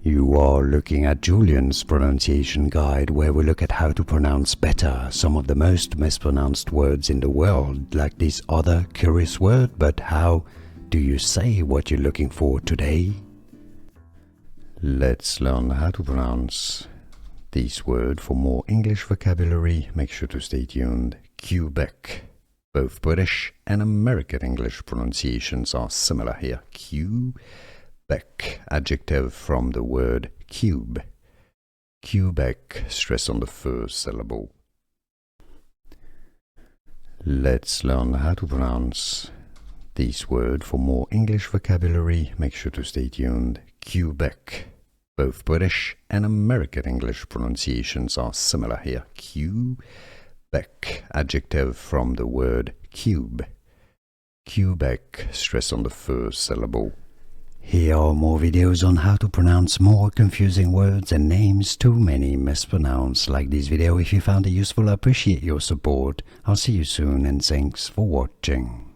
You are looking at Julian's pronunciation guide, where we look at how to pronounce better some of the most mispronounced words in the world, like this other curious word. But how do you say what you're looking for today? Let's learn how to pronounce this word. For more English vocabulary, make sure to stay tuned. Quebec. Both British and American English pronunciations are similar here. Quebec, adjective from the word cube. Quebec, stress on the first syllable. Let's learn how to pronounce this word. For more English vocabulary, make sure to stay tuned. Quebec. Both British and American English pronunciations are similar here. Quebec, adjective from the word cube. Quebec, stress on the first syllable. Here are more videos on how to pronounce more confusing words and names too many mispronounced. Like this video if you found it useful. I appreciate your support. I'll see you soon and thanks for watching.